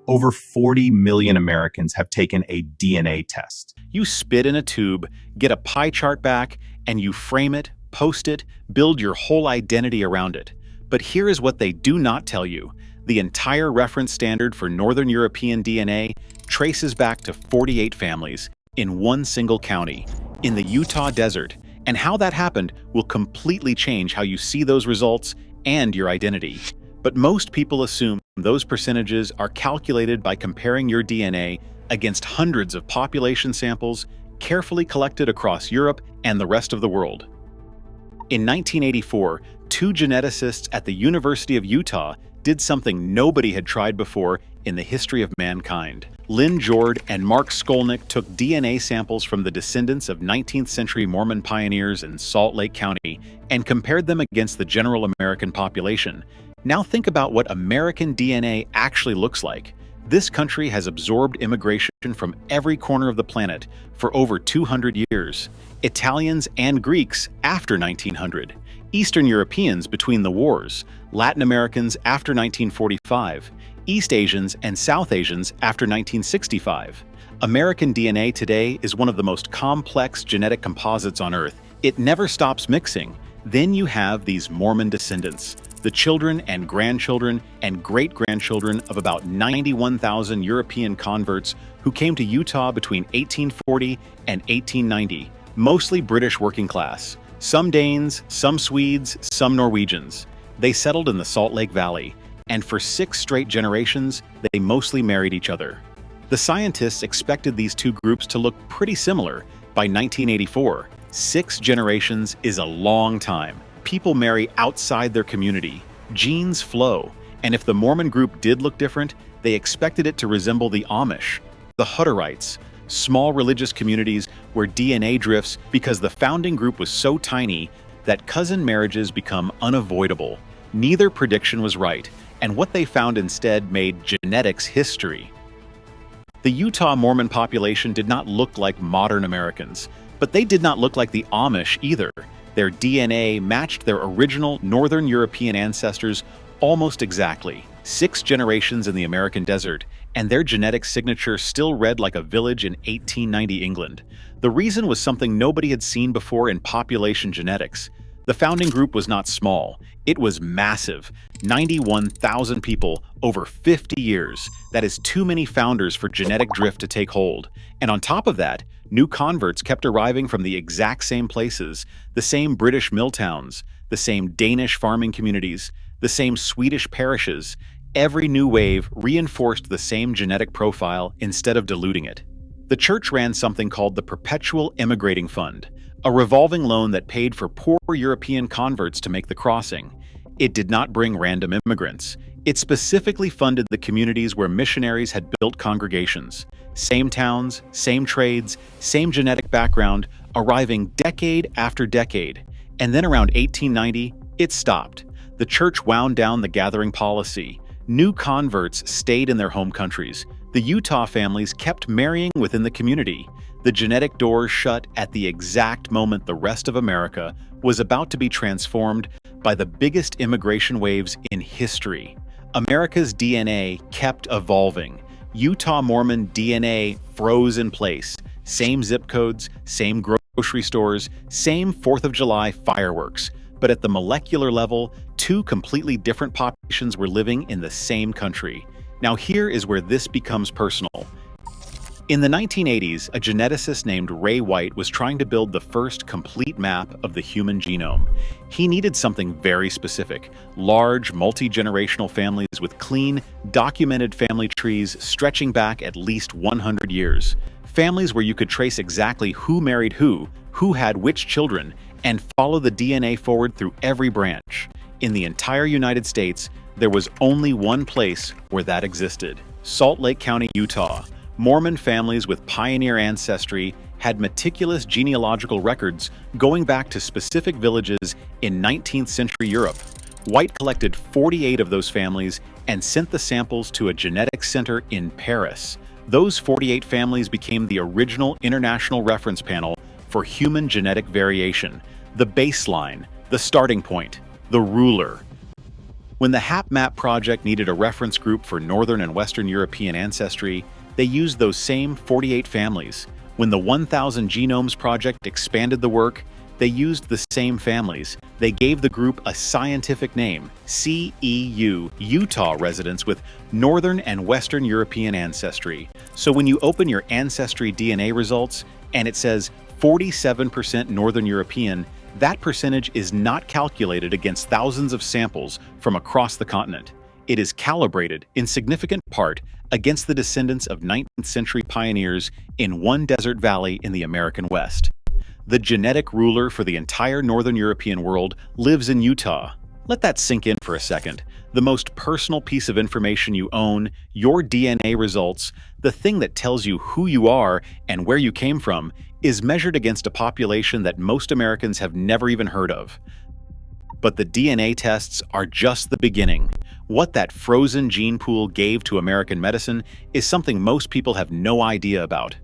Over 40 million Americans have taken a DNA test. You spit in a tube, get a pie chart back, and you frame it, post it, build your whole identity around it. But here is what they do not tell you. The entire reference standard for Northern European DNA traces back to 48 families in one single county, in the Utah desert, and how that happened will completely change how you see those results and your identity. But most people assume those percentages are calculated by comparing your DNA against hundreds of population samples carefully collected across Europe and the rest of the world. In 1984, two geneticists at the University of Utah did something nobody had tried before in the history of mankind. Lynn Jord and Mark Skolnick took DNA samples from the descendants of 19th century Mormon pioneers in Salt Lake County and compared them against the general American population. Now think about what American DNA actually looks like. This country has absorbed immigration from every corner of the planet for over 200 years. Italians and Greeks after 1900. Eastern Europeans between the wars. Latin Americans after 1945. East Asians and South Asians after 1965. American DNA today is one of the most complex genetic composites on Earth. It never stops mixing. Then you have these Mormon descendants, the children and grandchildren and great-grandchildren of about 91,000 European converts who came to Utah between 1840 and 1890, mostly British working class. Some Danes, some Swedes, some Norwegians. They settled in the Salt Lake Valley, and for 6 straight generations, they mostly married each other. The scientists expected these two groups to look pretty similar. By 1984, 6 generations is a long time. People marry outside their community. Genes flow, and if the Mormon group did look different, they expected it to resemble the Amish, the Hutterites, small religious communities where DNA drifts because the founding group was so tiny that cousin marriages become unavoidable. Neither prediction was right, and what they found instead made genetics history. The Utah Mormon population did not look like modern Americans, but they did not look like the Amish either. Their DNA matched their original Northern European ancestors almost exactly. 6 generations in the American desert, and their genetic signature still read like a village in 1890 England. The reason was something nobody had seen before in population genetics. The founding group was not small. It was massive. 91,000 people over 50 years. That is too many founders for genetic drift to take hold. And on top of that, new converts kept arriving from the exact same places, the same British mill towns, the same Danish farming communities, the same Swedish parishes. Every new wave reinforced the same genetic profile instead of diluting it. The church ran something called the Perpetual Emigrating Fund, a revolving loan that paid for poor European converts to make the crossing. It did not bring random immigrants. It specifically funded the communities where missionaries had built congregations. Same towns, same trades, same genetic background, arriving decade after decade. And then around 1890, it stopped. The church wound down the gathering policy. New converts stayed in their home countries. The Utah families kept marrying within the community. The genetic doors shut at the exact moment the rest of America was about to be transformed by the biggest immigration waves in history. America's DNA kept evolving. Utah Mormon DNA froze in place. Same zip codes, same grocery stores, same 4th of July fireworks. But at the molecular level, 2 completely different populations were living in the same country. Now here is where this becomes personal. In the 1980s, a geneticist named Ray White was trying to build the first complete map of the human genome. He needed something very specific: large, multi-generational families with clean, documented family trees stretching back at least 100 years. Families where you could trace exactly who married who had which children, and follow the DNA forward through every branch. In the entire United States, there was only one place where that existed: Salt Lake County, Utah. Mormon families with pioneer ancestry had meticulous genealogical records going back to specific villages in 19th century Europe. White collected 48 of those families and sent the samples to a genetics center in Paris. Those 48 families became the original international reference panel for human genetic variation, the baseline, the starting point, the ruler. When the HapMap project needed a reference group for Northern and Western European ancestry, they used those same 48 families. When the 1000 Genomes project expanded the work, they used the same families. They gave the group a scientific name, CEU, Utah residents with Northern and Western European ancestry. So when you open your Ancestry DNA results and it says 47% Northern European, that percentage is not calculated against thousands of samples from across the continent. It is calibrated, in significant part, against the descendants of 19th century pioneers in one desert valley in the American West. The genetic ruler for the entire Northern European world lives in Utah. Let that sink in for a second. The most personal piece of information you own, your DNA results, the thing that tells you who you are and where you came from, is measured against a population that most Americans have never even heard of. But the DNA tests are just the beginning. What that frozen gene pool gave to American medicine is something most people have no idea about.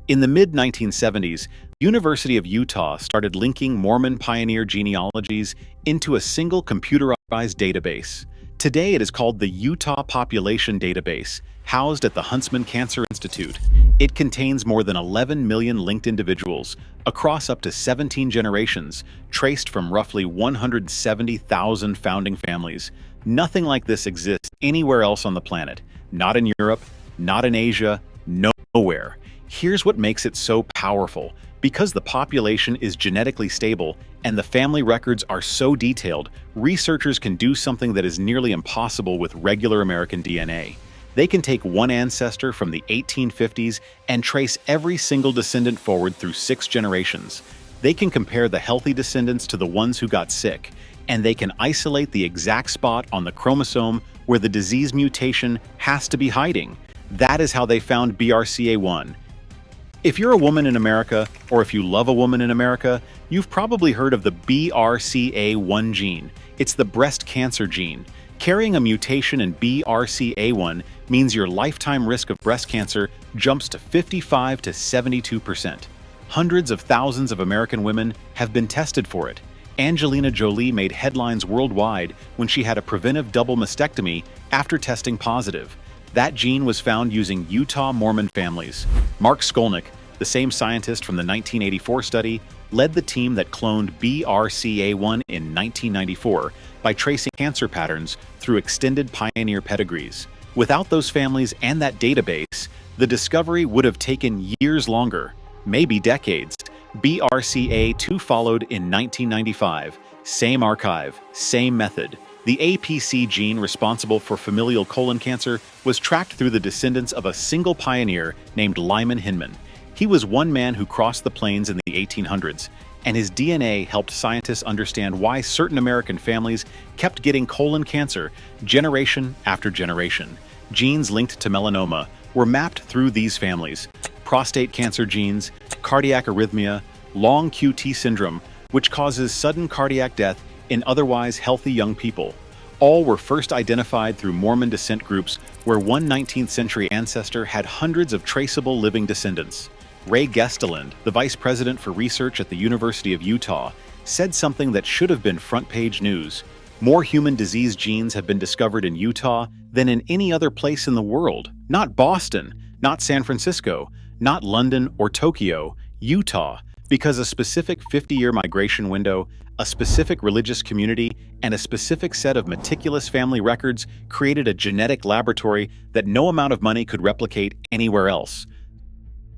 In the mid-1970s, the University of Utah started linking Mormon pioneer genealogies into a single computerized database. Today it is called the Utah Population Database, housed at the Huntsman Cancer Institute. It contains more than 11 million linked individuals across up to 17 generations, traced from roughly 170,000 founding families. Nothing like this exists anywhere else on the planet. Not in Europe, not in Asia, nowhere. Here's what makes it so powerful. Because the population is genetically stable and the family records are so detailed, researchers can do something that is nearly impossible with regular American DNA. They can take one ancestor from the 1850s and trace every single descendant forward through 6 generations. They can compare the healthy descendants to the ones who got sick, and they can isolate the exact spot on the chromosome where the disease mutation has to be hiding. That is how they found BRCA1. If you're a woman in America, or if you love a woman in America, you've probably heard of the BRCA1 gene. It's the breast cancer gene. Carrying a mutation in BRCA1 means your lifetime risk of breast cancer jumps to 55 to 72%. Hundreds of thousands of American women have been tested for it. Angelina Jolie made headlines worldwide when she had a preventive double mastectomy after testing positive. That gene was found using Utah Mormon families. Mark Skolnick, the same scientist from the 1984 study, led the team that cloned BRCA1 in 1994 by tracing cancer patterns through extended pioneer pedigrees. Without those families and that database, the discovery would have taken years longer, maybe decades. BRCA2 followed in 1995. Same archive, same method. The APC gene responsible for familial colon cancer was tracked through the descendants of a single pioneer named Lyman Hinman. He was one man who crossed the plains in the 1800s, and his DNA helped scientists understand why certain American families kept getting colon cancer generation after generation. Genes linked to melanoma were mapped through these families: prostate cancer genes, cardiac arrhythmia, long QT syndrome, which causes sudden cardiac death in otherwise healthy young people. All were first identified through Mormon descent groups where one 19th century ancestor had hundreds of traceable living descendants. Ray Gesteland, the vice president for research at the University of Utah, said something that should have been front-page news. More human disease genes have been discovered in Utah than in any other place in the world. Not Boston, not San Francisco, not London or Tokyo, Utah, because a specific 50-year migration window, a specific religious community, and a specific set of meticulous family records created a genetic laboratory that no amount of money could replicate anywhere else.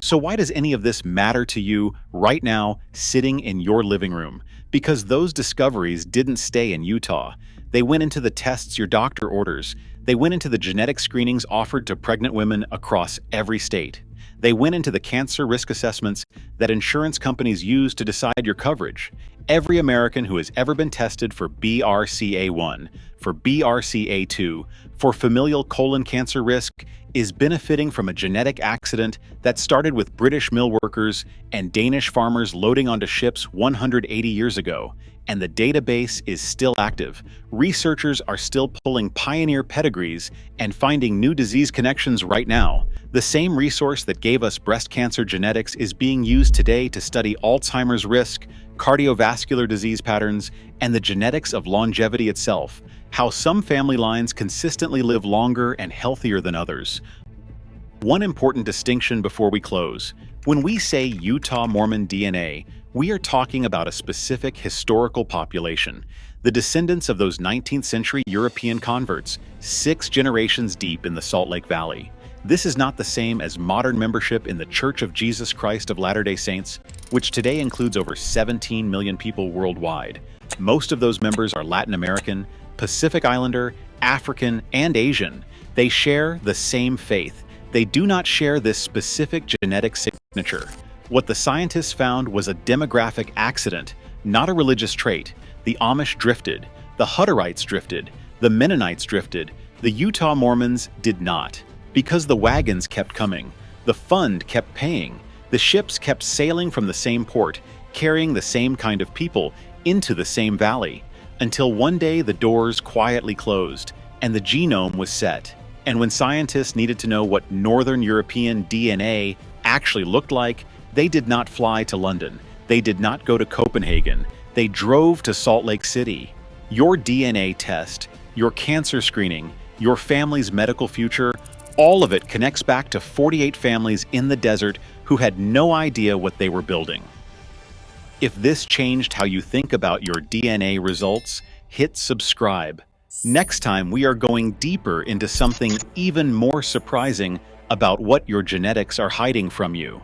So why does any of this matter to you right now, sitting in your living room? Because those discoveries didn't stay in Utah. They went into the tests your doctor orders. They went into the genetic screenings offered to pregnant women across every state. They went into the cancer risk assessments that insurance companies use to decide your coverage. Every American who has ever been tested for BRCA1, for BRCA2, for familial colon cancer risk is benefiting from a genetic accident that started with British mill workers and Danish farmers loading onto ships 180 years ago. And the database is still active. Researchers are still pulling pioneer pedigrees and finding new disease connections right now. The same resource that gave us breast cancer genetics is being used today to study Alzheimer's risk, cardiovascular disease patterns, and the genetics of longevity itself, how some family lines consistently live longer and healthier than others. One important distinction before we close. When we say Utah Mormon DNA, we are talking about a specific historical population, the descendants of those 19th century European converts, 6 generations deep in the Salt Lake Valley. This is not the same as modern membership in the Church of Jesus Christ of Latter-day Saints, which today includes over 17 million people worldwide. Most of those members are Latin American, Pacific Islander, African, and Asian. They share the same faith. They do not share this specific genetic signature. What the scientists found was a demographic accident, not a religious trait. The Amish drifted, the Hutterites drifted, the Mennonites drifted, the Utah Mormons did not. Because the wagons kept coming, the fund kept paying, the ships kept sailing from the same port, carrying the same kind of people into the same valley, until one day the doors quietly closed and the genome was set. And when scientists needed to know what Northern European DNA actually looked like, they did not fly to London. They did not go to Copenhagen. They drove to Salt Lake City. Your DNA test, your cancer screening, your family's medical future, all of it connects back to 48 families in the desert who had no idea what they were building. If this changed how you think about your DNA results, hit subscribe. Next time, we are going deeper into something even more surprising about what your genetics are hiding from you.